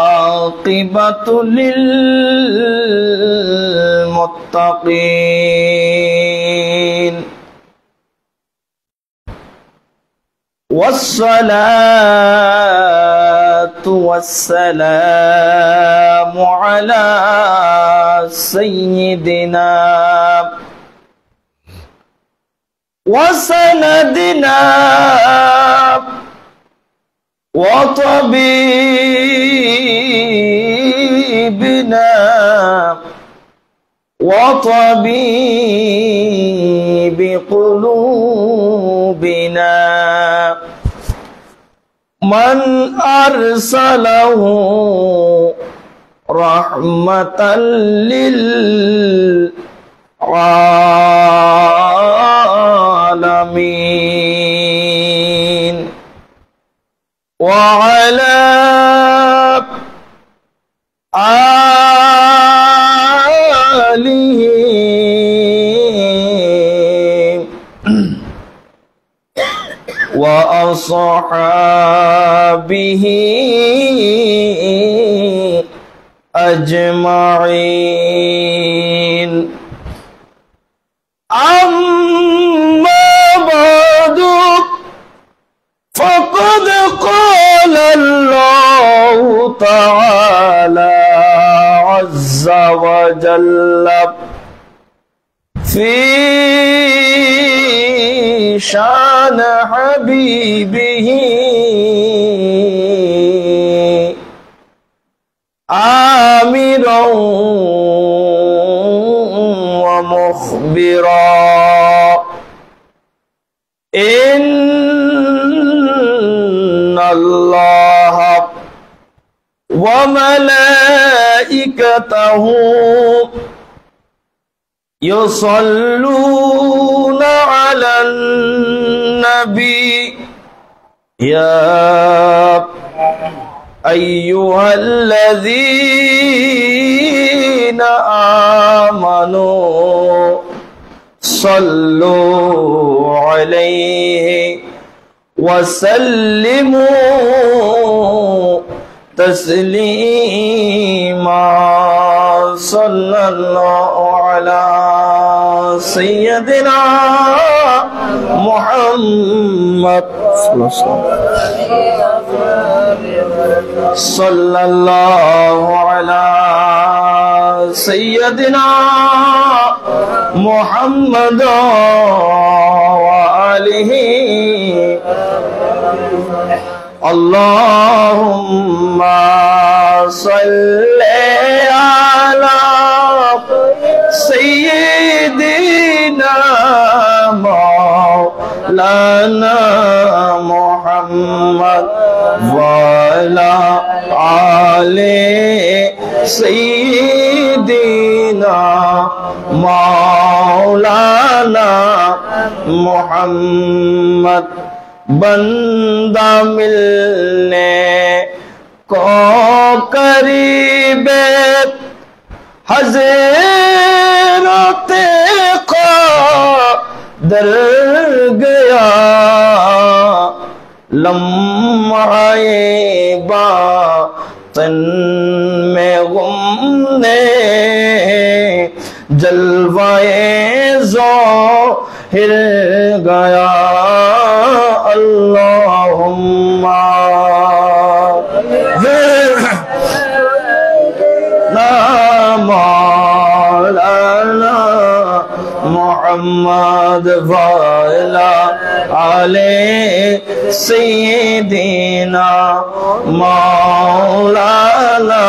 والعاقبة للمتقين والصلاة والسلام على سيدنا وسندنا وطبيبنا وطبيب قلوبنا من أرسله رحمة للعالمين وعلى آله وأصحابه أجمعين أما بعد فقد قال الله تعالى عز وجل في شان حبيبه آمرا ومخبرا إن الله وملائكته يصلون على النبي يا أيها الذين آمنوا صلوا عليه وسلموا تسليما صلى الله على سيدنا محمد صلى الله على سيدنا محمد وآله اللهم صل على سيدنا مولانا محمد وعلى آل سيدنا مولانا محمد बंदा मिलने को करीब हज़रत क़ादर गया लम्हाए बातिन में गुम ने जलवाए ज़ाहिर गया अल्लाहुम्मा मौलाना मुहम्मद वाला आले सय्यिदना मौलाना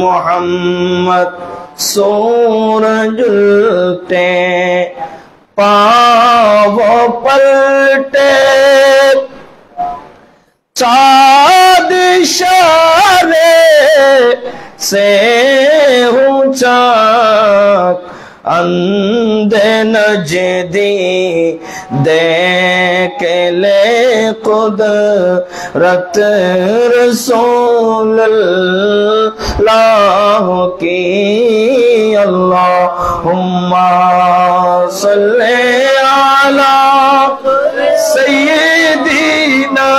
मुहम्मद सूरज उलटे पाँव पलटे चाँद इशारे से ऊंचा अंधे नजदी देख ले कुदरत रसूल अल्लाह की अल्लाहुम्मा सल्ले अला सय्यिदना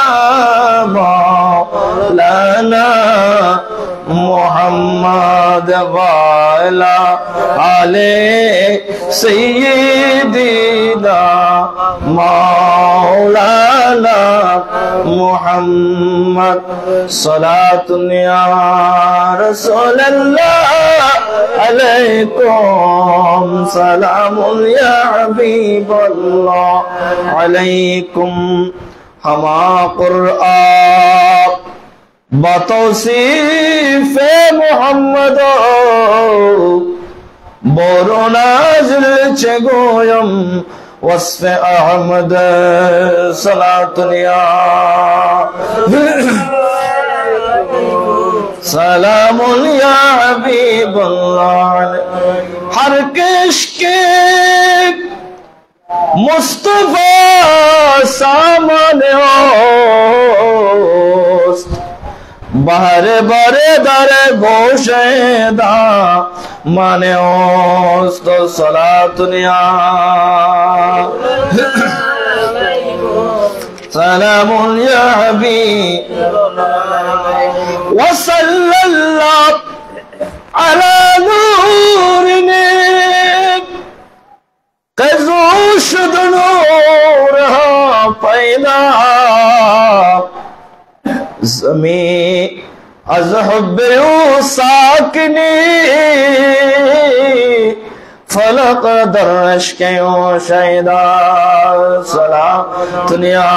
वाला आले सय्यिदना मौलाना मुहम्मद सलातुन या रसूलल्लाह अलैकुम सलामुन या हबीबल्लाह अलैकुम हमा कुरआन बतौसीफ़े मुहम्मद बोरो नाज़िल चे गोयम वस्फ़े अहमद सलातुन या सलामुन या हबीबल्लाह हर किश्के मुस्तफा सामने होस्त बाहर बरे दरे गोशेदा माने होस्त सलातुन या सलामुन या हबीब वसल्लल्लाहु अला नूरिने कज़ूशद नूर पैदा ज़मी अज़ हुब्बे साकिनी फलक दर्श के शैदा सलातुन या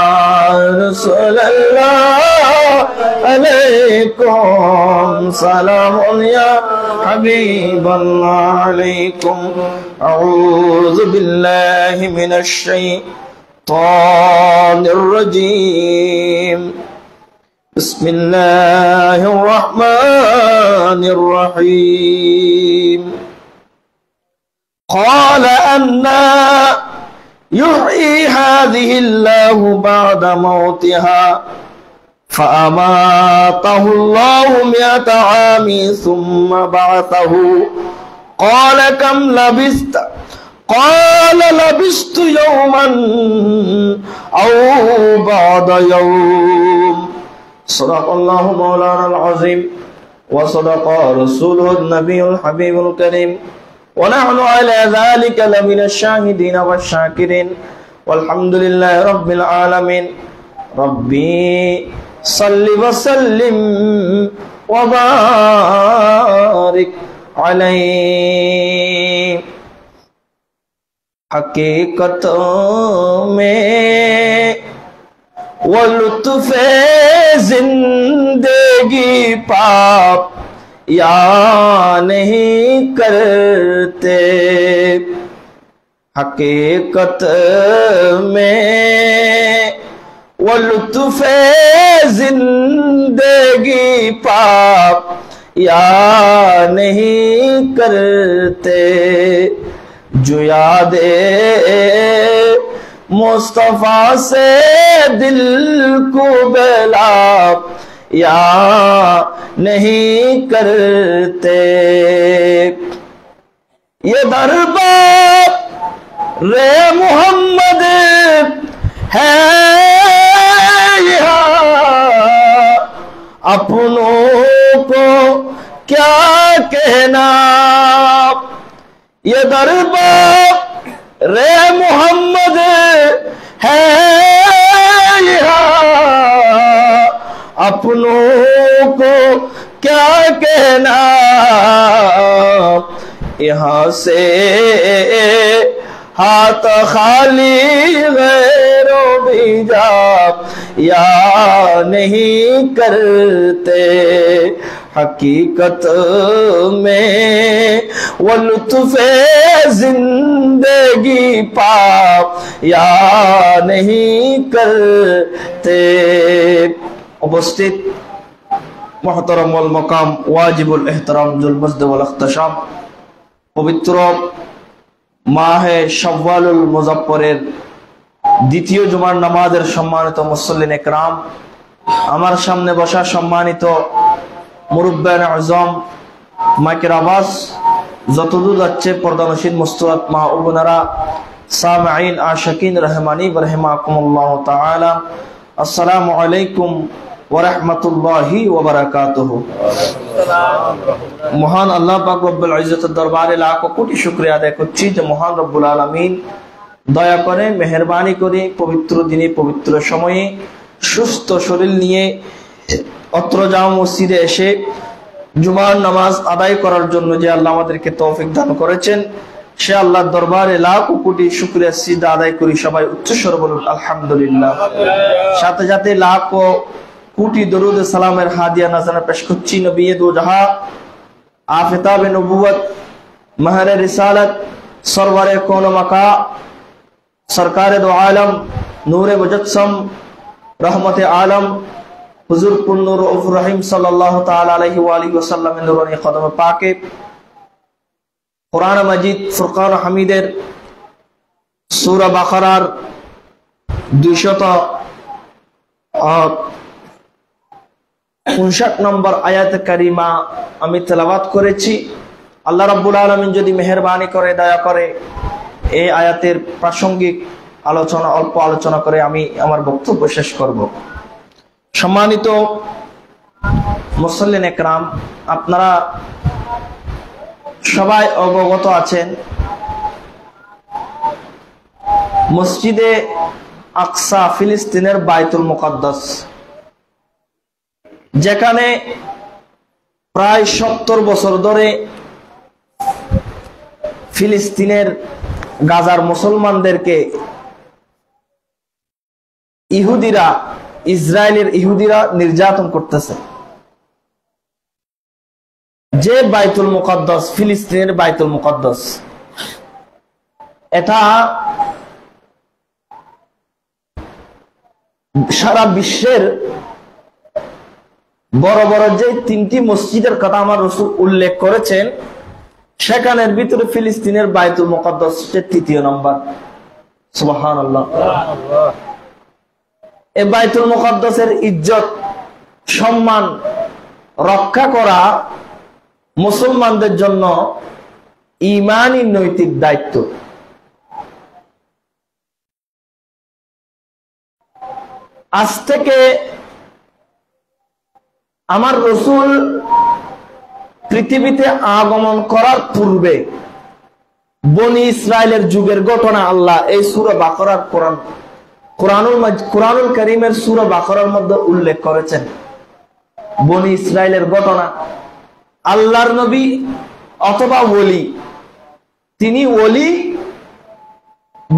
रसूलल्लाह अलैकुम सलामुन या हबीबल्लाह अलैकुम अऊज़ु बिल्लाहि मिनश शैतानिर रजीम बिस्मिल्लाहिर रहमानिर रहीम क़ाल अन्ना युह्यी हाज़िहि अल्लाहु बअद मौतिहा फ़अमातहु अल्लाहु मिअता आमि सुम्मा बअसहु क़ाल कम लबिस्त क़ाल लबिस्तु यौमन औ बअद यौम सदक़ल्लाहु मौलाना अज़ीम व सदक़ रसूलुहुन नबियुल हबीबुल करीम वनहनु अला ज़ालिका लमिनश शाहिदीन वश्शाकिरीन वल्हम्दुलिल्लाहि रब्बिल आलमीन रब्बी सल्लि व सल्लिम व बारिक अलैहि हकीकत में वो लुत्फ़े जिंदगी पाप या नहीं करते हकीकत में वो लुत्फ़े जिंदगी पाप या नहीं करते जो यादे मुस्तफा से दिल को बेलाप या नहीं करते ये दरबार रे मोहम्मद है यहाँ अपनों को क्या कहना ये दरबार रे मोहम्मद है यहाँ अपनों को क्या कहना यहाँ से हाथ खाली गैरों भी जा या नहीं करते हकीकत में वो लुत्फ़े जिंदगी पाप या नहीं करते। उपस्थित मोहतरम वल मकाम वाजिबुल एहतराम जुल मस्द वल अख्तशाम पवित्र माहे शव्वालुल मुज़फ्फरेर द्वितीय जुमार नामाजेर सम्मानित मुसल्लिन एकराम आमार सामने बसा सम्मानित मुरब्बियान आज़म माइकेर आवाज যতদূর যাচ্ছে পর্দানশীল মুস্তারাত মা ও বোনেরা সামিঈন আশিকিন রহমানি ওয়া রাহমাকুমুল্লাহ তাআলা আসসালামু আলাইকুম ওয়া রাহমাতুল্লাহি ওয়া বারাকাতুহু। মহান আল্লাহ পাক রব্বুল ইজ্জতের দরবারে লাখ কোটি শুকরিয়া আদায় করছি যে মহান রব্বুল আলামিন দয়া করে মেহেরবানি করে পবিত্র দিনে পবিত্র সময়ে সুস্থ শরীর নিয়ে অত্র জামা মসজিদে এসে জুমার নামাজ আদায় করার জন্য যে আল্লাহ আমাদেরকে তৌফিক দান করেছেন, সে আল্লাহর দরবারে লাখ কোটি শুকরিয়া সিজদা আদায় করি। সবাই উচ্চস্বরে বলুন আলহামদুলিল্লাহ। সাথে সাথে লাখ কোটি দরুদ সালামের হাদিয়া নাজানা পেশ করছি নবী দো জাহাঁ আফতাবে নবুয়ত মাহরে রিসালাত সরওয়ারে কোন মাকা সরকারে দো আলম নূরে মুজসম रहमत आलम हुजूर पुन्नुर रऊफुर रहीम सल्लल्लाहु ताला अलैहि व आलिहि वसल्लम नूरानी कदम पाके कुरान मजीद फुरकान हमीदेर सूरा बाकारार 259 नम्बर आयात करीमा आमी तेलावत करेছি। আল্লাহ রাব্বুল আলামিন যদি মেহেরবানি করে দয়া করে এই আয়াতের প্রাসঙ্গিক আলোচনা অল্প আলোচনা করে আমি আমার বক্তব্য শেষ করব। সম্মানিত মুসল্লিন একরাম, আপনারা সবাই অবগত আছেন মসজিদে আকসা ফিলিস্তিনের বাইতুল মুকাদ্দাস, যেখানে প্রায় 70 বছর ধরে ফিলিস্তিনের গাজার মুসলমানদেরকে ইহুদিরা ইসরায়েলের ইহুদিরা নির্যাতন করতেছে। যে বাইতুল মুকাদ্দাস ফিলিস্তিনের বাইতুল মুকাদ্দাস, এটা সারা বিশ্বের বড় বড় যে 3টি মসজিদের কথা আমার রাসূল উল্লেখ করেছেন, সেখানের ভিতরে ফিলিস্তিনের বাইতুল মুকাদ্দাস 3য় নম্বর। সুবহানাল্লাহ। এই বাইতুল মুকাদ্দাসের ইজ্জত সম্মান রক্ষা করা মুসলমানদের জন্য ঈমানী নৈতিক দায়িত্ব। আজ থেকে আমার রাসূল পৃথিবীতে আগমন করার পূর্বে বনি ইসরায়েলের যুগের ঘটনা আল্লাহ এই সূরা বাকারার কুরআনুল কারীমের সূরা বাকারার মধ্যে উল্লেখ করেছেন। বনি ইসরায়েলের ঘটনা, আল্লাহর নবী অথবা ওলি, তিনি ওলি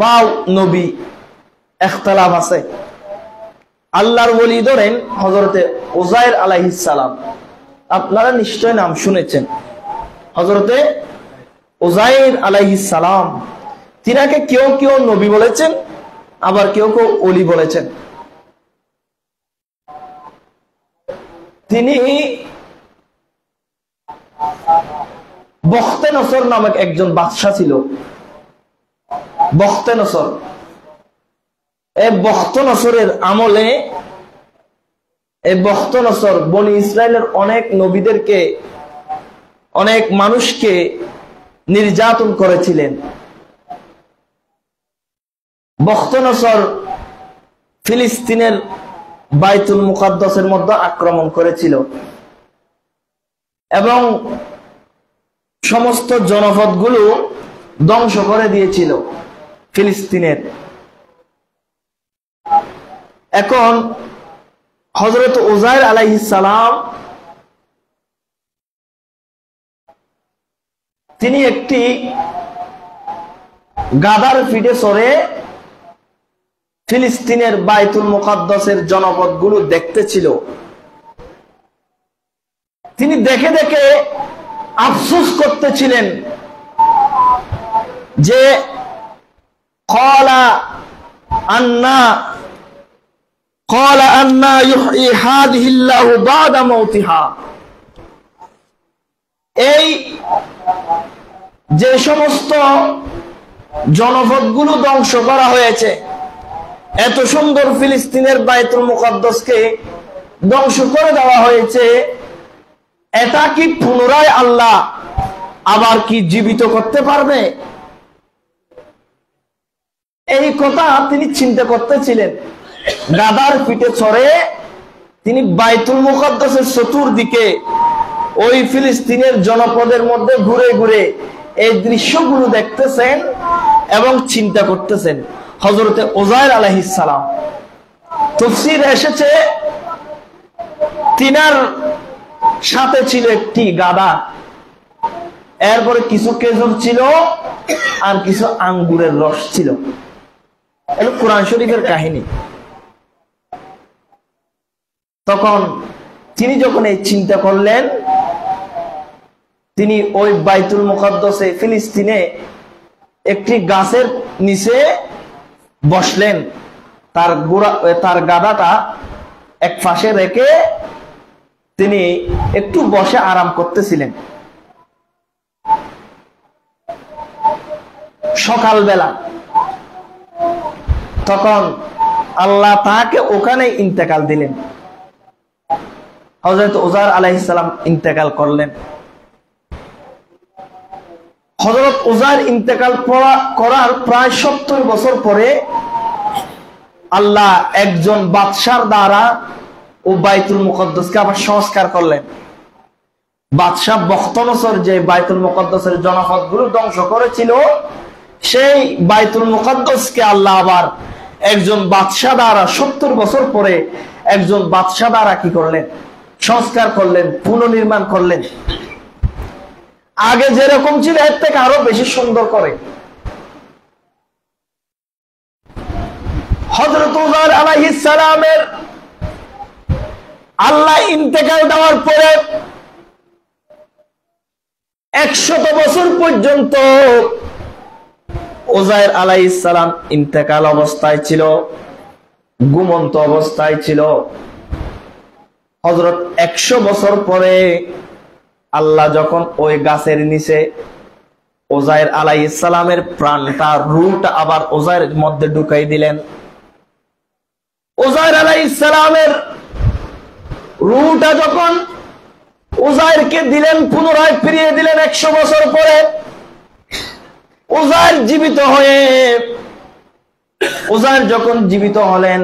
বা নবী ইখতিলাফ আছে। আল্লাহর ওলি ধরেন হযরতে উযায়ের আলাইহিস সালাম, আপনারা নিশ্চয় নাম শুনেছেন। হযরতে উযায়ের আলাইহিস সালাম, তিনাকে কেউ কেউ নবী বলেছেন, আবার কেউ কেউ ওলি বলেছেন। তিনি বখতে নসর নামক একজন বাদশা ছিল। বখতে নসর, এই বখতে নসরের আমলে এই বখতে নসর বনি ইসরায়েলের অনেক নবীদেরকে, অনেক মানুষকে নির্যাতন করেছিলেন। বখতে নসর ফিলিস্তিনের বাইতুল মুকাদ্দাসের মধ্যে আক্রমণ করেছিল এবং সমস্ত জনপদগুলো ধ্বংস করে দিয়েছিল ফিলিস্তিনের। এখন হযরত উযায়ের আলাইহিস সালাম তিনি একটি গাধার পিঠে চড়ে ফিলিস্তিনের বাইতুল মুকাদ্দাসের জনপদগুলো দেখতেছিল। তিনি দেখে দেখে আফসোস করতেছিলেন যে ক্বালা আন্না ইউহয়ি হাযিহিল্লাহু বা'দা মাউতিহা, এই যে সমস্ত জনপদগুলো ধ্বংস করা হয়েছে, এত সুন্দর ফিলিস্তিনের বাইতুল মুকাদ্দাসকে ধ্বংস করে দেওয়া হয়েছে, এটা কি পুনরায় আল্লাহ আবার কি জীবিত করতে পারবে? এই কথা তিনি চিন্তা করতেছিলেন। গাধার পিঠে চড়ে তিনি বাইতুল মুকাদ্দাসের চতুর্দিকে ওই ফিলিস্তিনের জনপদের মধ্যে ঘুরে ঘুরে এই দৃশ্যগুলো দেখতেছেন এবং চিন্তা করতেছেন। হযরতে উযায়ের আলাইহিস সালাম, তাফসীর এসেছে তিনার সাথে ছিল একটি গাদা, এরপরে কিছু খেজুর ছিল আর কিছু আঙ্গুরের রস ছিল। এটা কোরআন শরীফের কাহিনী। তখন তিনি যখন এই চিন্তা করলেন, তিনি ওই বাইতুল মুকাদ্দাসে ফিলিস্তিনে একটি গাছের নিচে বসলেন, তার গাদাটা এক পাশে রেখে তিনি একটু বসে আরাম করতেছিলেন। সকালবেলা তখন আল্লাহ তাকে ওখানে ইন্তেকাল দিলেন। হযরত উযায়ের আলাইহিস সালাম ইন্তেকাল করলেন। হযরত উযায়ের ইন্তেকাল করার প্রায় 70 বছর পরে আল্লাহ একজন বাদশার দ্বারা ও বাইতুল মুকাদ্দাসকে আবার সংস্কার করলেন। বাদশা বখতনসর যে বাইতুল মুকাদ্দাসের জনপদগুলো ধ্বংস করেছিল, সেই বাইতুল মুকাদ্দাসকে আল্লাহ আবার একজন বাদশা দ্বারা 70 বছর পরে একজন বাদশা দ্বারা কি করলেন? সংস্কার করলেন, পুনর্নির্মাণ করলেন। আগে যেরকম ছিল এর থেকে আরো বেশি সুন্দর করে। হযরত উযায়ের আলাইহিস সালামের আল্লাহ ইন্তেকাল দেওয়ার পরে 100 বছর পর্যন্ত উযায়ের আলাইহিস সালাম ইন্তেকাল অবস্থায় ছিল, ঘুমন্ত অবস্থায় ছিল। হযরত 100 বছর পরে আল্লাহ যখন ওই গাছের নিচে উযায়ের আলাইহিস সালামের প্রাণটা, রূহটা আবার উযায়ের মধ্যে ঢুকাই দিলেন। উযায়ের আলাইহিস সালামের রূহটা যখন উযায়েরকে দিলেন, পুনরায় ফিরিয়ে দিলেন 100 বছর পরে। উযায়ের জীবিত হয়ে উযায়ের যখন জীবিত হলেন,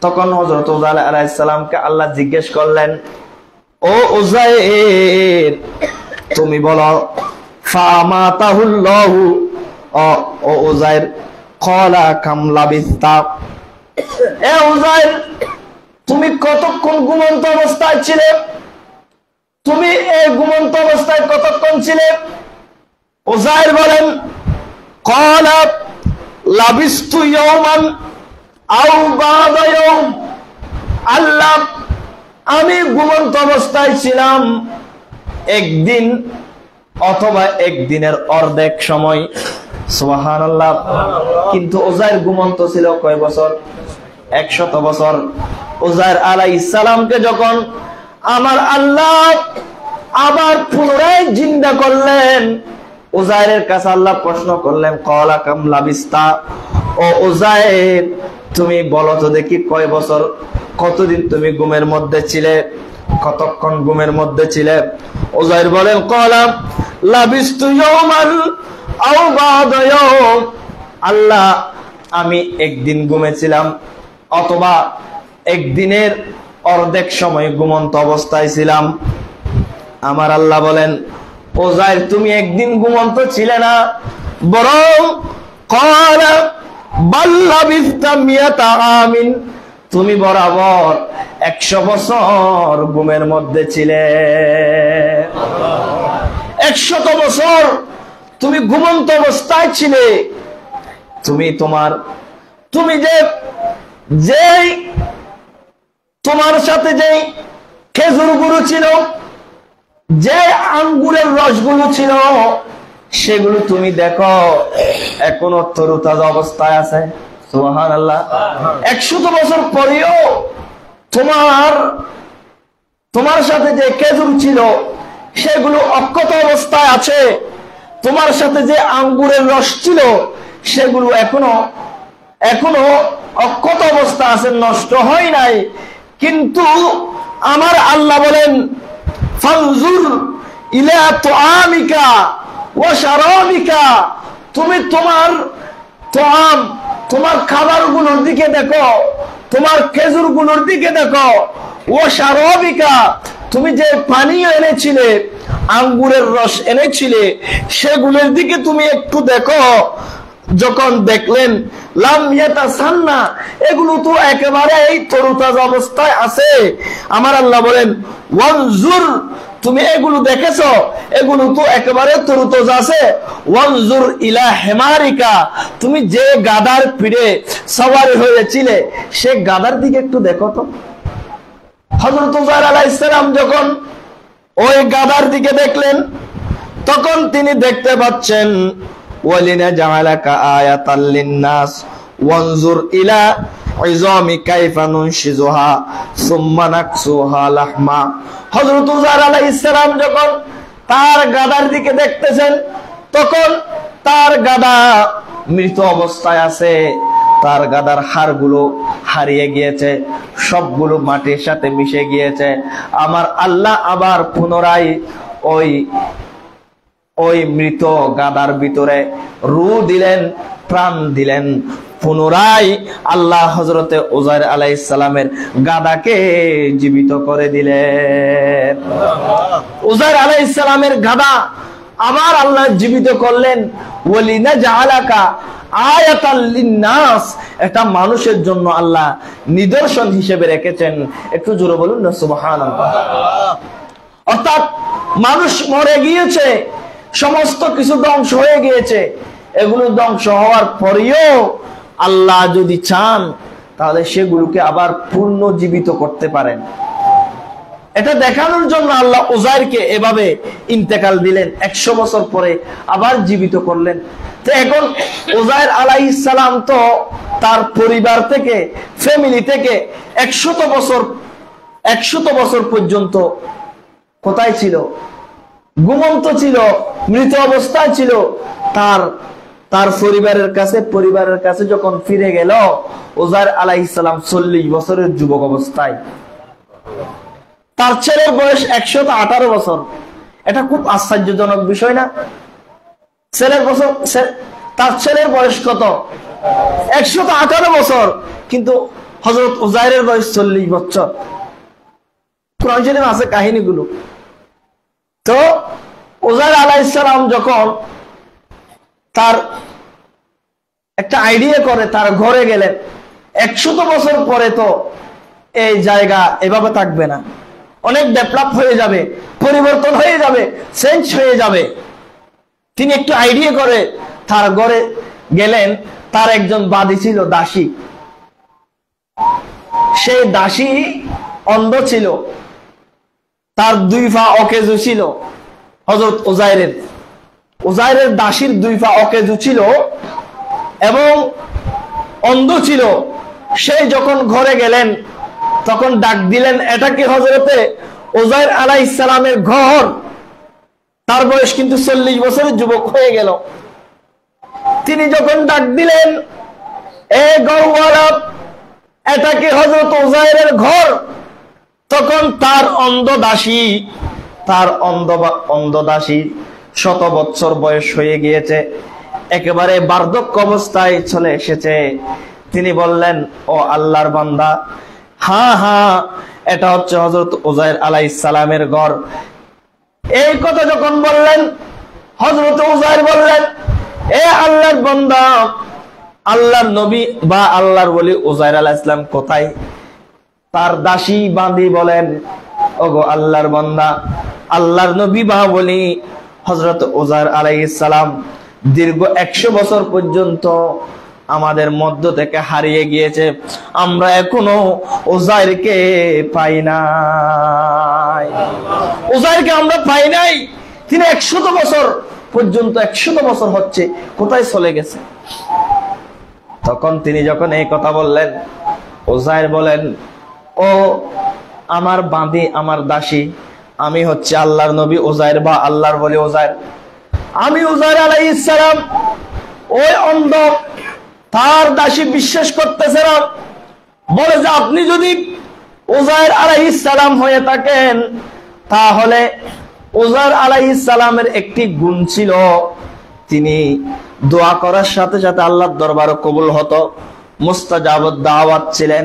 তখন হযরত উযায়ের আলাইহিস সালামকে আল্লাহ জিজ্ঞেস করলেন, ও উযায়ের, তুমি বলো ফামাতাহুল্লাহু, ও উযায়ের, ক্বালা কাম লাবিস্তা, এ উযায়ের, তুমি কতক্ষণ ঘুমন্ত অবস্থায় ছিলে? তুমি এই ঘুমন্ত অবস্থায় কতক্ষণ ছিলে? উযায়ের বলেন, ক্বালা লাবিস্তু ইয়াওমান আও বা'দা ইয়াওম, আল্লাহ, আমি ঘুমন্ত অবস্থায় ছিলাম একদিন অথবা একদিনের অর্ধেক সময়। সুবহানাল্লাহ। কিন্তু উযায়ের ঘুমন্ত ছিল কয় বছর? 100 বছর। উযায়ের আলাইহিস সালামকে যখন আমার আল্লাহ আবার পুনরায় জিন্দা করলেন, উযায়ের কাছে আল্লাহ প্রশ্ন করলেন, ক্বালা কাম লাবিস্তা, ও উযায়ের, তুমি বলো তো দেখি কয় বছর, কতদিন তুমি ঘুমের মধ্যে ছিলে, কতক্ষণ ঘুমের মধ্যে ছিলে? উযায়ের বলেন, ক্বালা লাবিস্তু ইয়াওমান আও বা'দা ইয়াওম, আল্লাহ, আমি একদিন ঘুমেছিলাম অথবা একদিনের অর্ধেক সময় ঘুমন্ত অবস্থায় ছিলাম। আমার আল্লাহ বলেন, উযায়ের, তুমি একদিন ঘুমন্ত ছিলে না, বরং ক্বালা বাল লাবিস্তা মিয়াতা আমিন, তুমি বরাবর 100 বছর ঘুমের মধ্যে ছিলে। 100 বছর তুমি ঘুমন্ত অবস্থায় ছিলে। তুমি যে তোমার সাথে যে খেজুরগুলো ছিল, যে আঙ্গুরের রসগুলো ছিল, সেগুলো তুমি দেখো এখনো তরুতাজা অবস্থায় আছে। সুবহানাল্লাহ। 100 বছর পরেও তোমার সাথে যে খেজুর ছিল সেগুলো অক্ষত অবস্থায় আছে। তোমার সাথে যে আঙ্গুরের রস ছিল সেগুলো এখনো অক্ষত অবস্থা আছে, নষ্ট হয় নাই। কিন্তু আমার আল্লাহ বলেন, ফানজুর ইলা তুআমিকা ওয়া শারাবিকা, তুমি তোমার খাবারগুলোর দিকে দেখো, তোমার খেজুরগুলোর দিকে দেখো, ও শারবিকা, তুমি যে পানীয় এনেছিলে, আঙ্গুরের রস এনেছিলে, সেগুলোর দিকে তুমি একটু দেখো। যখন দেখলেন লাম ইয়াতাসান্না, এগুলো তো একেবারে তরুতাজা অবস্থায় আছে। আমার আল্লাহ বলেন ওয়ানজুর, তুমি এগুলো দেখেছো, এগুলো তো একেবারে তরুতাজা আছে। ওয়ানজুর ইলা হিমারিকা, তুমি যে গাধার পিঠে সওয়ারি হয়েছিলে সে গাধার দিকে একটু দেখো তো। হযরত উযাইর আলাইহিস সালাম যখন ওই গাধার দিকে দেখলেন, তখন তিনি দেখতে পাচ্ছেন ওয়ালিনা জাআলাকা আয়াতাল লিন্নাস ওয়ানজুর ইলা ইযামি কাইফা নুনশিজুহা সুম্মা নাকসুহা লাহমা। হযরত উযাইর আলাইহিস সালাম যখন তার গাধার দিকে দেখতেছেন, তখন তার গাধা মৃত অবস্থায় আছে। তার গাধার হাড়গুলো হারিয়ে গিয়েছে, সবগুলো মাটির সাথে মিশে গিয়েছে। আমার আল্লাহ আবার পুনরায় ওই মৃত গাধার ভিতরে রূহ দিলেন, প্রাণ দিলেন। পুনরায় আল্লাহ হযরতে উযাইর আলাইহিস সালামের গাধাকে জীবিত করে দিলেন। উযাইর আলাইহিস সালামের গাধা আবার আল্লাহ জীবিত করলেন। ওয়ালিনা জাআলাকা আয়াতাল লিন্নাস, এটা মানুষের জন্য আল্লাহ নিদর্শন হিসেবে রেখেছেন। একটু জোরে বলুন না সুবহানাল্লাহ। অর্থাৎ মানুষ মরে গিয়েছে, সমস্ত কিছু ধ্বংস হয়ে গিয়েছে, এগুলো ধ্বংস হওয়ার পরেও আল্লাহ যদি চান তাহলে সেগুলোকে আবার পুনর্জীবিত করতে পারেন। এটা দেখানোর জন্য আল্লাহ উযাইরকে এভাবে ইন্তেকাল দিলেন, 100 বছর পরে আবার জীবিত করলেন। তো এখন উযাইর আলাইহিস সালাম তো তার পরিবার থেকে, ফ্যামিলি থেকে 100 বছর পর্যন্ত কোথায় ছিল? ঘুমন্ত ছিল, মৃত অবস্থায় ছিল। তার পরিবারের কাছে যখন ফিরে গেল, উযাইর আলাইহিস সালাম 40 বছরের যুবক অবস্থায়। তার ছেলের বয়স 118 বছর। এটা খুব আশ্চর্যজনক বিষয় না? তার ছেলের বয়স কত? 118 বছর, কিন্তু হযরত উযাইরের বয়স 40 বছর। কোরআন শরীফে আছে কাহিনীগুলো। তো উযাইর আলাইহিস সালাম যখন তার একটা আইডিয়া করে তার ঘরে গেলেন, 100 বছর পরে তো এই জায়গা এভাবে থাকবে না, অনেক ডেভেলপ হয়ে যাবে, পরিবর্তন হয়ে যাবে, চেঞ্জ হয়ে যাবে। তিনি একটু আইডিয়া করে তার ঘরে গেলেন। তার একজন বাদী ছিল, দাসী। সেই দাসী অন্ধ ছিল, তার 2 পা অকেজু ছিল। হযরত উযাইরের দাসীর 2 পা অকেজু ছিল এবং অন্ধ ছিল। সেই যখন ঘরে গেলেন তখন ডাক দিলেন, এটা কি হযরতে উযাইর আলাইহিস সালামের ঘর? তার বয়স কিন্তু 40 বছরের যুবক হয়ে গেল। তিনি যখন ডাক দিলেন, এ ঘরওয়ালা, এটা কি হযরত উযাইরের ঘর? তখন তার অন্ধ দাসী 100 বছর বয়স হয়ে গিয়েছে, একেবারে বার্ধক্য অবস্থায় চলে এসেছে। তিনি বললেন, ও আল্লাহর বান্দা, হ্যাঁ, এটা হচ্ছে হযরত উযাইর আলাইহিস সালামের ঘর। এই কথা যখন বললেন, হযরত উযাইর বললেন, এ আল্লাহর বান্দা, আল্লাহর নবী বা আল্লাহর ওলি উযাইর আলাইহিস সালাম কোথায়? তার দাসী বাঁধি বলেন, ওগো আল্লাহর বান্দা, আল্লাহর নবী বা ওলি হযরত উযাইর আলাইহিস সালাম দীর্ঘ 100 বছর পর্যন্ত আমাদের মধ্য থেকে হারিয়ে গিয়েছে। আমরা এখনো উযাইরকে পাই নাই। উযাইরকে আমরা পাই নাই। তিনি 100 বছর পর্যন্ত, 100 বছর হচ্ছে, কোথায় চলে গেছে? তখন তিনি যখন এই কথা বললেন, উযাইর বলেন, ও আমার বাঁধি, আমার দাসী, আমি হচ্ছে আল্লাহর নবী উযাইর বা আল্লাহর ওলি উযাইর। আমি উযাইর আলাইহিস সালাম ওই অন্ধ তার দাসী বিশ্বাস করতেছে না, বলে যে আপনি যদি উযাইর আলাইহিস সালাম হয়ে থাকেন, তাহলে উযাইর আলাইহিস সালামের একটি গুণ ছিল, তিনি দোয়া করার সাথে সাথে আল্লাহর দরবারে কবুল হতো, মুস্তাজাবুদ দাওয়াত ছিলেন।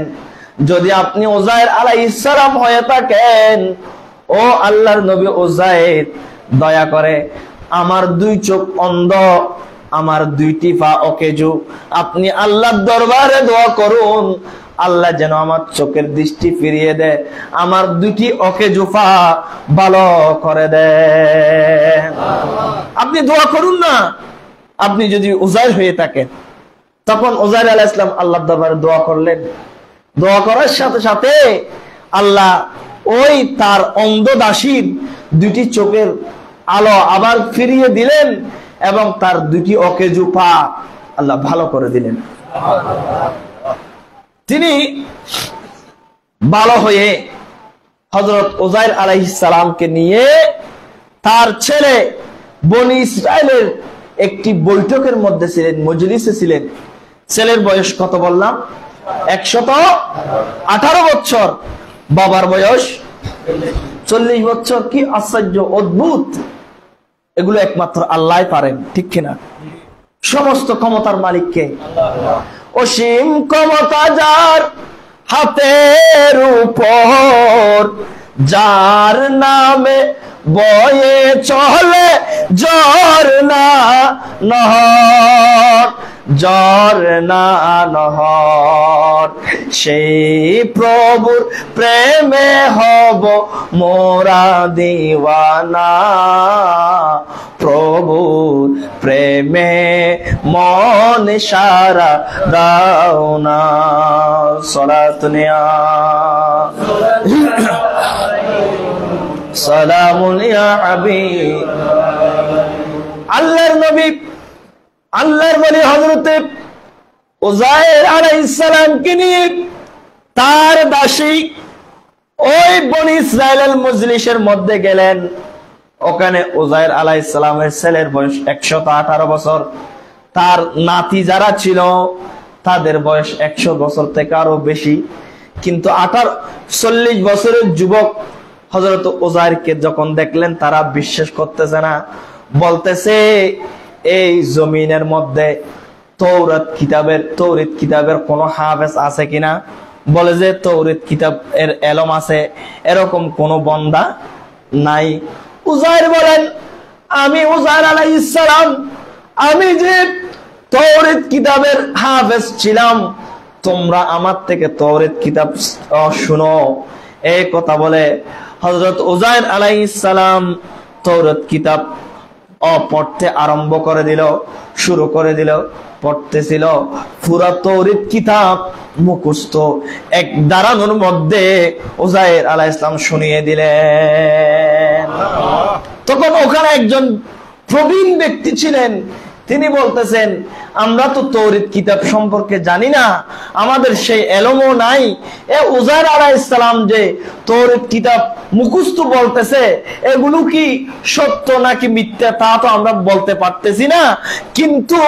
যদি আপনি উযায়ের আলাইহিস সালাম হয়ে থাকেন, ও আল্লাহর নবী উযায়ের, দয়া করে আমার দুই চোখ অন্ধ, আমার দুইটি পা অকেজো, আপনি আল্লাহর দরবারে দোয়া করুন আল্লাহ যেন আমার চোখের দৃষ্টি ফিরিয়ে দেয়, আমার দুটি অকেজো পা ভালো করে দেয়। আপনি দোয়া করুন না। আপনি যদি উযায়ের হয়ে থাকেন, তখন উযায়ের আলাইহিস সালাম আল্লাহর দরবারে দোয়া করলেন। দোয়া করার সাথে সাথে আল্লাহ ওই তার অন্ধ দাসীর দুটি চোখের আলো আবার ফিরিয়ে দিলেন এবং তার দুটি অকেজো পা আল্লাহ ভালো করে দিলেন। তিনি ভালো হয়ে হযরত উযায়ের আলাইহিস সালামকে নিয়ে তার ছেলে বনি ইসরাইলের একটি বৈঠকের মধ্যে ছিলেন, মজলিসে ছিলেন। ছেলের বয়স কত বললাম? 118 বছর। বাবার বয়স 40 বছর। কি আশ্চর্য, অদ্ভুত! এগুলো একমাত্র আল্লাহ পারেন, ঠিক কিনা? সমস্ত ক্ষমতার মালিককে। অসীম ক্ষমতা যার হাতের উপর, যার নামে বয়ে চলে ঝরনা নহর, ঝরনা নহর, সেই প্রভুর প্রেমে হব মোরা দিওয়ানা, প্রভুর প্রেমে মন সারা দাও না। সালাত নিয়া সালামুন ইয়া হাবিব। আল্লাহর নবী, আল্লাহর ওলি হযরত উযায়ের আলাইহিস সালামকে নিয়ে তার দাসী ওই বনি ইসরাইলের মজলিসের মধ্যে গেলেন। ওখানে উযায়ের আলাইহিস সালামের ছেলের বয়স 118 বছর। তার নাতি যারা ছিল তাদের বয়স 100 বছর থেকে আরো বেশি। কিন্তু 40 বছরের যুবক হযরত উযায়েরকে যখন দেখলেন, তারা বিশ্বাস করতেছে না। বলতেছে, এই জমিনের মধ্যে তৌরাত কিতাবের কোন হাফেজ আছে কিনা? বলে যে তৌরাত কিতাব এর এলম আছে, এরকম কোন বান্দা নাই। উযায়ের বলেন, আমি উযায়ের আলাইহিস সালাম, আমি যে তৌরাত কিতাবের হাফেজ ছিলাম, তোমরা আমার থেকে তৌরাত কিতাব শুনো। এই কথা বলে হযরত উযায়ের আলাইহিস সালাম তৌরাত কিতাব পড়তে আরম্ভ করে দিল, শুরু করে দিল। পড়তেছিল, পুরা তৌরাত কিতাব মুখস্থ এক দাঁড়ানোর মধ্যে উযায়ের আলাইহিস সালাম শুনিয়ে দিলেন। তখন ওখানে একজন প্রবীণ ব্যক্তি ছিলেন, তিনি বলতেছেন, আমরা তো তৌরাত কিতাব সম্পর্কে জানি না, আমাদের সেই এলমও নাই। এ উযায়ের আলাইহিস সালাম যে তৌরাত কিতাব মুখস্থ বলতেছে, এগুলো কি সত্য নাকি মিথ্যা তা তো আমরা বলতে পারতেছি না। কিন্তু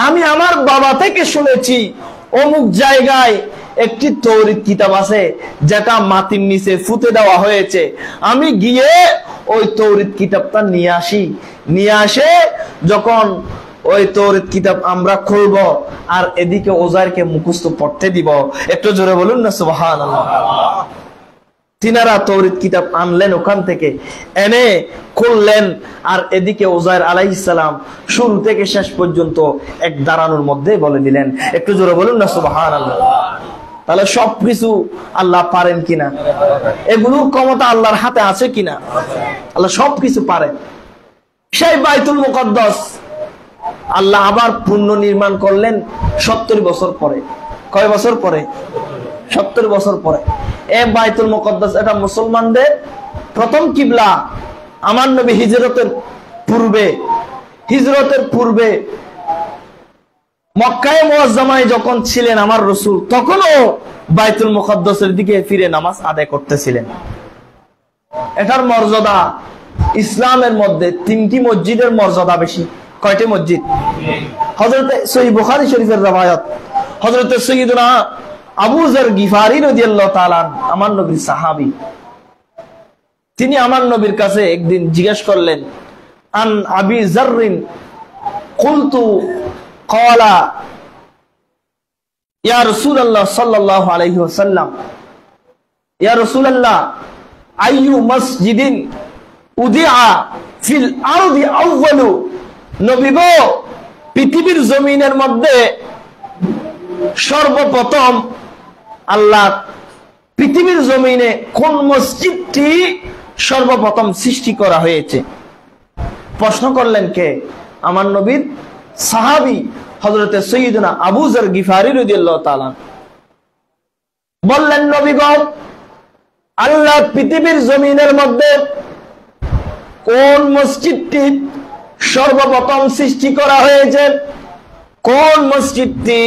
আমি আমার বাবা থেকে শুনেছি অমুক জায়গায় একটি তৌরাত কিতাব আছে যেটা মাটির নিচে ফুতে দেওয়া হয়েছে। আমি গিয়ে ওই তৌরাত কিতাবটা নিয়ে আসি। নিয়ে আসে যখন ওই তৌরাত কিতাব আমরা খুলব আর এদিকে উযায়েরকে মুখস্থ পড়তে দিব। একটু জোরে বলুন না সুবহানাল্লাহ। তিনারা তৌরাত কিতাব আনলেন ওখান থেকে, এনে খুললেন, আর এদিকে উযায়ের আলাইহিস সালাম শুরু থেকে শেষ পর্যন্ত এক দাঁড়ানোর মধ্যে বলে দিলেন। একটু জোরে বলুন না সুবহানাল্লাহ। তাহলে সবকিছু আল্লাহ পারেন কিনা? এগুলোর ক্ষমতা আল্লাহর হাতে আছে কিনা? আল্লাহ সবকিছু পারেন। সেই বাইতুল মুকদ্দাস আল্লাহ আবার পুনর্নির্মাণ করলেন 70 বছর পরে। কয় বছর পরে? 70 বছর পরে। এই বাইতুল মুকদ্দাস এটা মুসলমানদের প্রথম কিবলা। আমার নবী হিজরতের পূর্বে মক্কায়ে মুআজ্জামায় যখন ছিলেন আমার রাসূল, তখনও বাইতুল মুকদ্দাসের দিকে ফিরে নামাজ আদায় করতেছিলেন। এটার মর্যাদা ইসলামের মধ্যে 3টি মসজিদের মর্যাদা বেশি। কয়টি মসজিদ? হযরত সহিহ বুখারী শরীফের রওয়ায়াত, হযরত সাইয়্যিদুনা আবু যর গিফারি রাদিয়াল্লাহু তাআলা আমার নবীর সাহাবী, তিনি আমার নবীর কাছে একদিন জিজ্ঞেস করলেন, আন আবি যররিন কুলতু ক্বালা ইয়া রাসূলুল্লাহ সাল্লাল্লাহু আলাইহি ওয়াসাল্লাম, ইয়া রাসূলুল্লাহ, আইয়ু মসজিদিন উদিআ ফিল আরদি আউয়ালু, নবী গো, পৃথিবীর জমিনের মধ্যে সর্বপ্রথম আল্লাহ পৃথিবীর জমিনে কোন মসজিদটি সর্বপ্রথম সৃষ্টি করা হয়েছে? প্রশ্ন করলেন কে? আমার নবীর সাহাবী হযরতে সাইয়্যিদুনা আবু যর গিফারি রাদিয়াল্লাহু তাআলা বললেন, নবী গো, আল্লাহ পৃথিবীর জমিনের মধ্যে কোন মসজিদটি সর্বপ্রথম সৃষ্টি করা হয়েছে, কোন মসজিদটি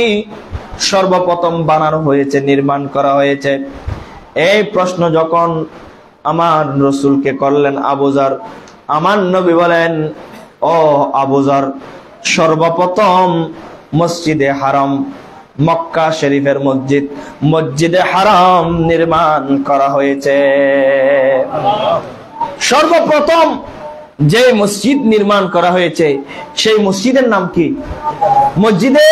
সর্বপ্রথম বানানো হয়েছে, নির্মাণ করা হয়েছে? এই প্রশ্ন যখন আমার রাসূলকে করলেন আবু যর, আমার নবী বলেন, ও আবু যর, সর্বপ্রথম মসজিদে হারাম, মক্কা শরীফের মসজিদ, মসজিদে হারাম নির্মাণ করা হয়েছে। সর্বপ্রথম যে মসজিদ নির্মাণ করা হয়েছে সেই মসজিদের নাম কি? মসজিদে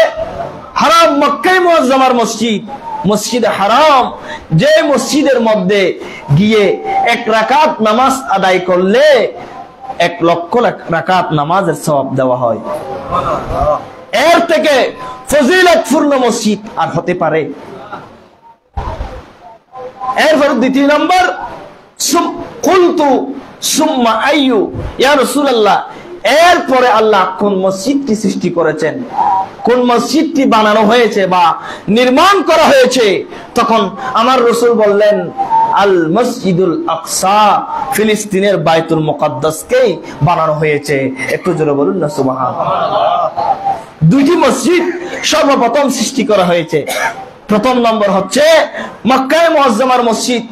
হারাম, মক্কায়ে মুআজ্জামার মসজিদ, মসজিদে হারাম, যে মসজিদের মধ্যে গিয়ে এক রাকাত নামাজ আদায় করলে 1,00,000 রাকাত নামাজের সওয়াব দেওয়া হয়। এর থেকে ফজিলতপূর্ণ মসজিদ আর হতে পারে? এরপর দ্বিতীয় নম্বর, কুলতু সুম্মা আইয়ু, ইয়া রাসূলুল্লাহ, এরপরে আল্লাহ কোন মসজিদটি সৃষ্টি করেছেন, কোন মসজিদটি বানানো হয়েছে বা নির্মাণ করা হয়েছে? তখন আমার রাসূল বললেন, আল মসজিদুল আকসা, ফিলিস্তিনের বাইতুল মুকাদ্দাসকে বানানো হয়েছে। একটু জোরে বলুন না সুবহানাল্লাহ। দুইটি মসজিদ সর্বপ্রথম সৃষ্টি করা হয়েছে। প্রথম নম্বর হচ্ছে মক্কায়ে মুআজ্জামার মসজিদ,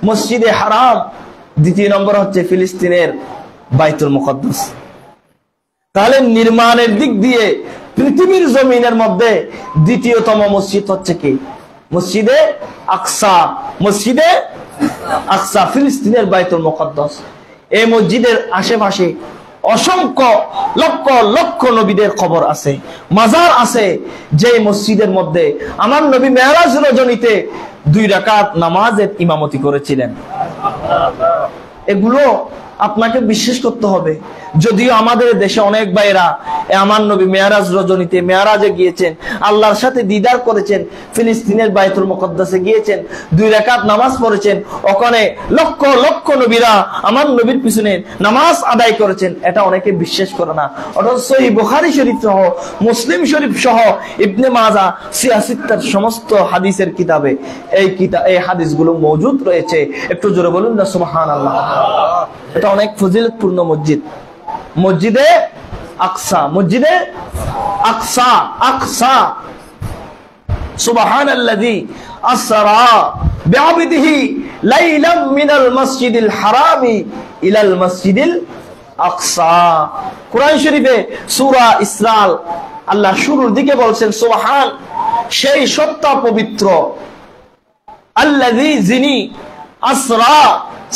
মসজিদে হারাম। দ্বিতীয় নম্বর হচ্ছে ফিলিস্তিনের বাইতুল মুকাদ্দাস। তাহলে নির্মাণের দিক দিয়ে পৃথিবীর জমিনের মধ্যে দ্বিতীয়তম মসজিদ হচ্ছে কি? মসজিদে আকসা, মসজিদে আকসা, ফিলিস্তিনের বাইতুল মুকাদ্দাস। এই মসজিদের আশেপাশে অসংখ্য লক্ষ লক্ষ নবীদের কবর আছে, মাজার আছে, যে মসজিদের মধ্যে আমার নবী মেরাজ রজনীতে 2 রাকাত নামাজের ইমামতি করেছিলেন। এগুলো আপনাকে বিশ্বাস করতে হবে। যদিও আমাদের দেশে অনেক ভাইরা আমার নবী মেরাজ রজনীতে মেরাজে গিয়েছেন, আল্লাহর সাথে দিদার করেছেন, ফিলিস্তিনের বাইতুল মুকাদ্দাসে গিয়েছেন, 2 রাকাত নামাজ পড়েছেন, ওখানে লক্ষ লক্ষ নবীরা আমার নবীর পিছনে নামাজ আদায় করেছেন। এটা অনেকে বিশ্বাস করে না। অথচ সহিহ বুখারী শরীফ সহ, মুসলিম শরীফ সহ, ইবনে মাজাহ, সিয়াসিত্তার সমস্ত হাদিসের কিতাবে এই হাদিসগুলো মওজুদ রয়েছে। একটু জোরে বলুন না সুবহানাল্লাহ। এটা অনেক ফজিলতপূর্ণ মসজিদ, মসজিদে আকসা, মসজিদে আকসা, আকসা। সুবহানাল্লাযী আসরা বিআবদিহি লাইলাম মিনাল মাসজিদিল হারামি ইলাল মাসজিদিল আকসা। কুরআন শরীফে সূরা ইসরা আল্লাহ শুরুর দিকে বলছেন, সুবহান, সেই সত্তা পবিত্র, আল্লাযী, যিনি, আসরা,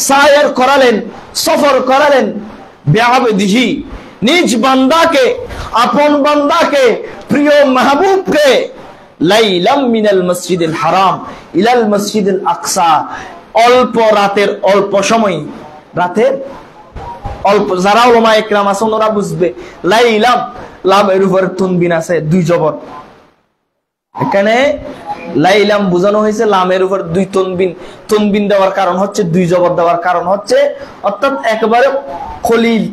সায়ের করালেন, সফর করালেন, বিআবদিহি, নিজ বান্দাকে, আপন বান্দাকে, প্রিয় মাহবুবকে, লাইলাম মিনাল মসজিদিল হারাম ইলাল মসজিদিল আকসা, অল্প রাতের, অল্প সময়, রাতের অল্প, যারা উলামায়ে কেরাম আছেন ওরা বুঝবে। লাইলাম, লামের উপর তুনবিন আছে, 2 জবর। এখানে লাইলাম বোঝানো হয়েছে লামের উপর 2 তনবিন। তনবিন দেওয়ার কারণ হচ্ছে, 2 জবর দেওয়ার কারণ হচ্ছে, অর্থাৎ একেবারে কলিল,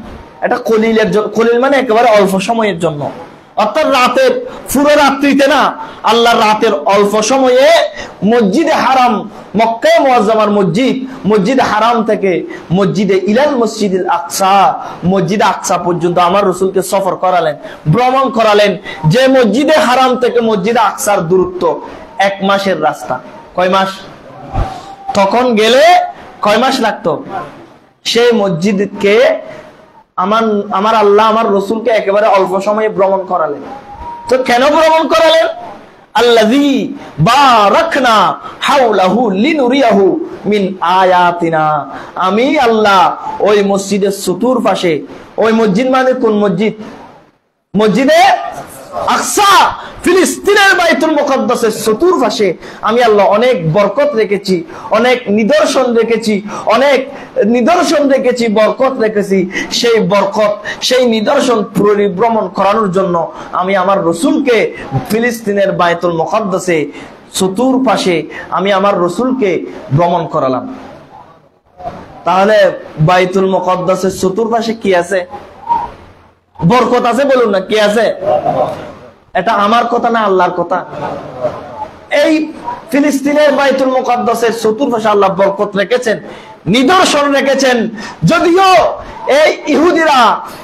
এটা কলিলের জন্য, কলিল মানে একেবারে অল্প সময়ের জন্য। অর্থাৎ রাতের, পুরো রাত্রিতে না, আল্লাহর রাতের অল্প সময়ে মসজিদে হারাম, মক্কায়ে মুআজ্জামার মসজিদ, মসজিদে হারাম থেকে মসজিদে ইলাল মসজিদিল আকসা, মসজিদে আকসা পর্যন্ত আমার রাসূলকে সফর করালেন, ভ্রমণ করালেন। যে মসজিদে হারাম থেকে মসজিদে আকসার দূরত্ব 1 মাসের রাস্তা। কয় মাস? তখন গেলে কয় মাস লাগতো? সেই মসজিদকে আমার আল্লাহ আমার রাসূলকে একেবারে অল্প সময়ে ভ্রমণ করালেন। তো কেন ভ্রমণ করালেন? আল্লাযী বারাকনা হাওলাহু লিনুরিয়াহু মিন আয়াতিনা, আমি আল্লাহ ওই মসজিদের চতুর্পাশে, ওই মসজিদ মানে কোন মসজিদ? মসজিদে আকসা ফিলিস্তিনের বাইতুল মুকদ্দাসের চতুর্পাশে আমি আল্লাহ অনেক বরকত রেখেছি, অনেক নিদর্শন রেখেছি, অনেক নিদর্শন রেখেছি, বরকত রেখেছি। সেই বরকত, সেই নিদর্শন পরিভ্রমণ করানোর জন্য আমি আমার রসুলকে ফিলিস্তিনের বাইতুল মুকদ্দাসে চতুর্পাশে আমি আমার রসুলকে ভ্রমণ করালাম। তাহলে বাইতুল মুকদ্দাসের চতুর্পাশে কি আছে? বরকত আছে, বলুন না, কি আছে? এটা আমার কথা না আল্লাহর কথা? এই ফিলিস্তিনের বাইতুল মুকদ্দাসের চতুর্পাশে আল্লাহ বরকত রেখেছেন, নিদর্শন রেখেছেন। যদিও এই ইহুদিরা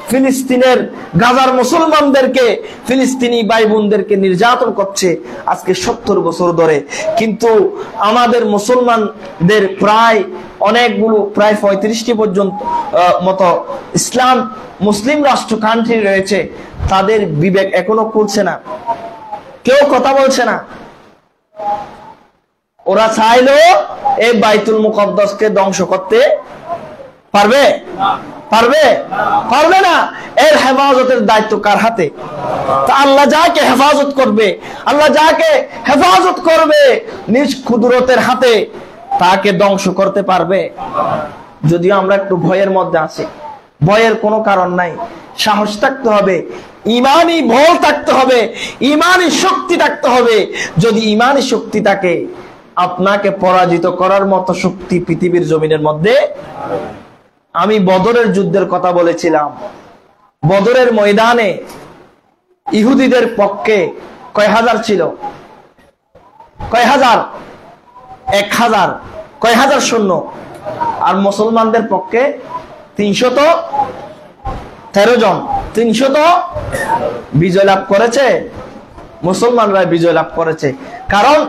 ফিলিস্তিনের গাজার মুসলমানদেরকে, ফিলিস্তিনি ভাই বোনদেরকে নির্যাতন করছে আজকে 70 বছর ধরে, কিন্তু আমাদের মুসলমানদের প্রায় অনেকগুলো, প্রায় 35টি পর্যন্ত মতো ইসলাম মুসলিম রাষ্ট্র কান্ট্রি রয়েছে, তাদের বিবেক এখনো খুলছে না, কেউ কথা বলছে না। ওরা চাইলো এই বাইতুল মুকদ্দাসকে ধ্বংস করতে পারবে? পারবে? পারবে না। এর হেফাজতের দায়িত্ব কার হাতে? তা আল্লাহ যাকে হেফাজত করবে, আল্লাহ যাকে হেফাজত করবে নিজ কুদরতের হাতে, তাকে ধ্বংস করতে পারবে। যদিও আমরা একটু ভয়ের মধ্যে আছি, ভয়ের কোনো কারণ নাই, সাহস থাকতে হবে, ইমানি বল থাকতে হবে, ইমানি শক্তি থাকতে হবে। যদি ইমানি শক্তি থাকে, আপনাকে পরাজিত করার মতো শক্তি পৃথিবীর জমিনের মধ্যে। আমি বদরের যুদ্ধের কথা বলেছিলাম, বদরের ময়দানে ইহুদিদের পক্ষে কয় হাজার ছিল? কয় হাজার? 1000। কয় হাজার সৈন্য? আর মুসলমানদের পক্ষে 313 জন। 300 বিজয় লাভ করেছে, মুসলমানরা বিজয় লাভ করেছে, কারণ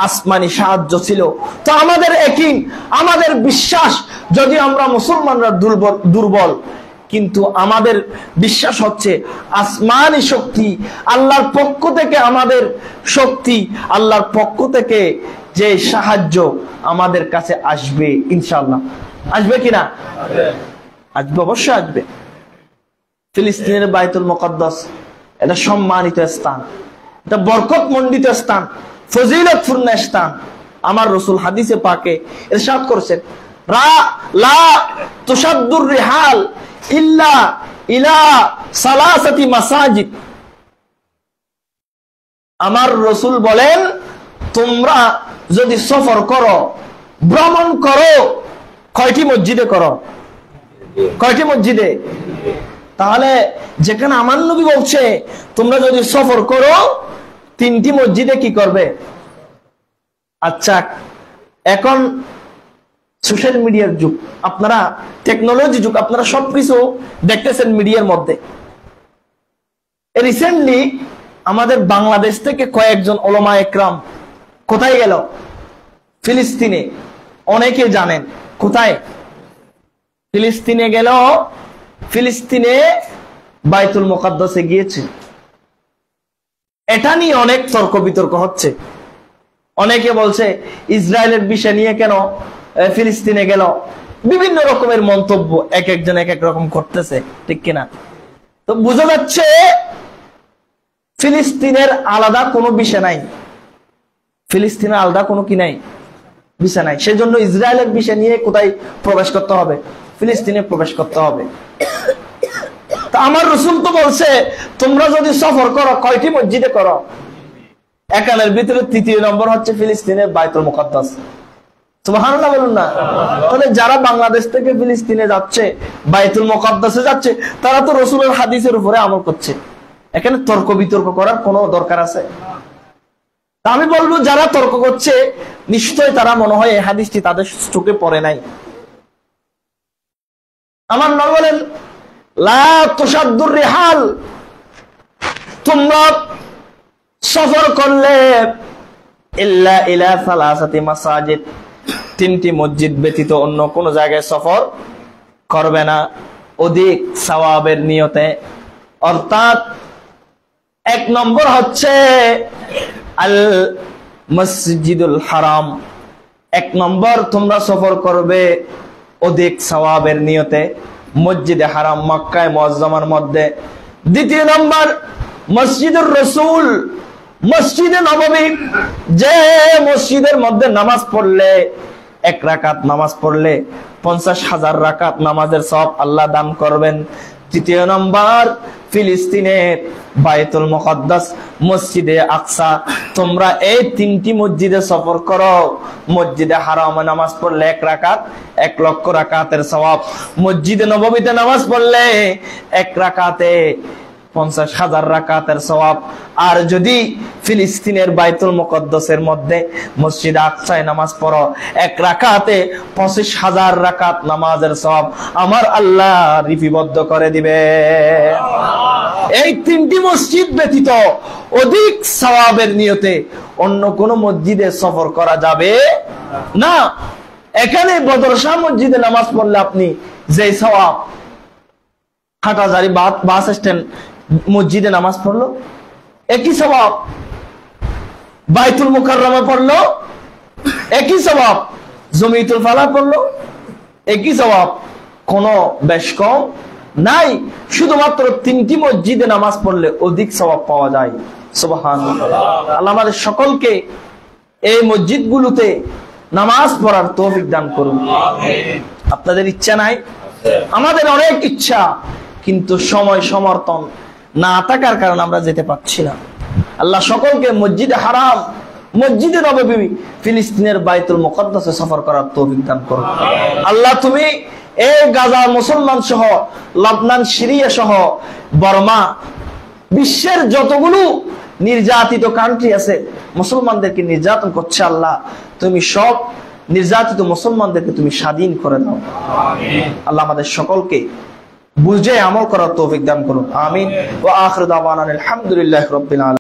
আসমানি সাহায্য ছিল। তো আমাদের একই, আমাদের বিশ্বাস, যদি আমরা মুসলমানরা দুর্বল, কিন্তু আমাদের বিশ্বাস হচ্ছে আসমানি শক্তি, আল্লাহর পক্ষ থেকে আমাদের শক্তি, আল্লাহর পক্ষ থেকে যে সাহায্য আমাদের কাছে আসবে ইনশাআল্লাহ। আসবে কিনা? আসবে, অবশ্যই আসবে। ফিলিস্তিনের বাইতুল মুকদ্দাস এটা সম্মানিত স্থান, এটা বরকত মণ্ডিত স্থান, ফজিলতপূর্ণ স্থান। আমার রাসূল হাদিসে পাকে ইরশাদ করেছেন, লা তুশাদ্দুর রিহাল ইল্লা ইলা সালাসাতি মাসাজিদ। আমার রাসূল বলেন, তোমরা যদি সফর করো, ভ্রমণ করো, কয়টি মসজিদে করো? কয়টি মসজিদে? তাহলে যেখানে আমার নবী বলছে তোমরা যদি সফর করো, 3টি মসজিদে কি করবে? আচ্ছা, এখন সোশ্যাল মিডিয়ার যুগ, আপনারা টেকনোলজি যুগ, আপনারা সবকিছু দেখতেছেন মিডিয়ার মধ্যে। রিসেন্টলি আমাদের বাংলাদেশ থেকে কয়েকজন উলামা একরাম কোথায় গেল? ফিলিস্তিনে। অনেকে জানেন কোথায়? ফিলিস্তিনে গেল, ফিলিস্তিনে বাইতুল মুকদ্দাসে গিয়েছে। এটা নিয়ে অনেক তর্ক বিতর্ক হচ্ছে। অনেকে বলছে ইসরায়েলের বিষয় নিয়ে কেন ফিলিস্তিনে গেল, বিভিন্ন রকমের মন্তব্য এক একজন এক এক রকম করতেছে, ঠিক কিনা? তো বোঝা যাচ্ছে ফিলিস্তিনের আলাদা কোনো বিষয় নাই, ফিলিস্তিনের আলাদা কোনো কি নাই, বিষয় নাই। সেজন্য ইসরায়েলের বিষয় নিয়ে কোথায় প্রবেশ করতে হবে? ফিলিস্তিনে প্রবেশ করতে হবে। তা আমার রাসূল তো বলছে তোমরা যদি সফর করো, কয়টি মসজিদে করো? একানের ভিতরে 3য় নম্বর হচ্ছে ফিলিস্তিনের বাইতুল মুকদ্দাস। সুবহানাল্লাহ বলুন না। তাহলে যারা বাংলাদেশ থেকে ফিলিস্তিনে যাচ্ছে, বাইতুল মুকদ্দাসে যাচ্ছে, তারা তো রাসূলের হাদিসের উপরে আমল করছে। এখানে তর্ক বিতর্ক করার কোনো দরকার আছে? তা আমি বলবো, যারা তর্ক করছে নিশ্চয় তারা মনে হয় এই হাদিসটি তাদের চোখে পড়ে নাই। আমার নবী বলেন, লা তুশাদ্দুর রিহাল, তোমরা সফর করলে ইল্লা ইলা সালাসাতি মাসাজিদ, 3টি মসজিদ ব্যতীত অন্য কোন জায়গায় সফর করবে না, অধিক সওয়াবের নিয়তে। অর্থাৎ 1 নম্বর হচ্ছে আল মসজিদুল হারাম। 1 নম্বর তোমরা সফর করবে অধিক সওয়াবের নিয়তে মসজিদে হারাম, মক্কায় মুআজ্জামার মধ্যে। 2য় নম্বর মসজিদুর রাসূল, মসজিদে নববী, যে মসজিদের মধ্যে নামাজ পড়লে, 1 রাকাত নামাজ পড়লে 50,000 রাকাত নামাজের সওয়াব আল্লাহ দান করবেন। তৃতীয় নম্বর, ফিলিস্তিনের বাইতুল মুকদ্দাস, মসজিদে আকসা। তোমরা এই 3টি মসজিদে সফর করো। মসজিদে হারামে নামাজ পড়লে 1 রাকাত 1 লক্ষ রাকাতের সওয়াব। মসজিদে নববীতে নামাজ পড়লে 1 রাকাতে 50,000 রাকাতের সওয়াব। আর যদি ফিলিস্তিনের বাইতুল মুকদ্দাসের মধ্যে মসজিদে আকসায় নামাজ পড়ো, 1 রাকাতে 25,000 রাকাত নামাজের সওয়াব আমার আল্লাহ লিপিবদ্ধ করে দিবে। এই 3টি মসজিদ ব্যতীত অধিক সওয়াবের নিয়তে অন্য কোন মসজিদে সফর করা যাবে না। এখানে বদরশাহ মসজিদে নামাজ পড়লে আপনি যে সওয়াব, হাটাজারি বাস স্ট্যান্ড মসজিদে নামাজ পড়লো একই সওয়াব, বাইতুল মুকাররমে পড়লো একই সওয়াব, জমিতুল ফালা পড়লো একই সওয়াব, কোনো বেশ কম নাই। শুধুমাত্র 3টি মসজিদে নামাজ পড়লে অধিক সওয়াব পাওয়া যায়। সুবহানাল্লাহ। আল্লাহ আমাদের সকলকে এই মসজিদগুলোতে নামাজ পড়ার তৌফিক দান করুন। আমিন। আপনাদের ইচ্ছা নাই? আমাদের অনেক ইচ্ছা, কিন্তু সময় সমর্থন না থাকার কারণে আমরা যেতে পারছি না। আল্লাহ সকলকে মসজিদে হারাম, মসজিদে নববী, ফিলিস্তিনের বাইতুল মুকদ্দাসে সফর করার তৌফিক দান করুন। আল্লাহ তুমি এই গাজা মুসলমান সহ, লবনান, সিরিয়া সহ, বর্মা, বিশ্বের যতগুলো নির্যাতিত কান্ট্রি আছে, মুসলমানদেরকে নির্যাতন করছে, আল্লাহ তুমি সব নির্যাতিত মুসলমানদেরকে তুমি স্বাধীন করে দাও। আল্লাহ আমাদের সকলকে বুঝে আমল করার তৌফিক দান করুন। আমিন। ওয়া আখিরু দাওয়ানা আলহামদুলিল্লাহি রাব্বিল আলামিন।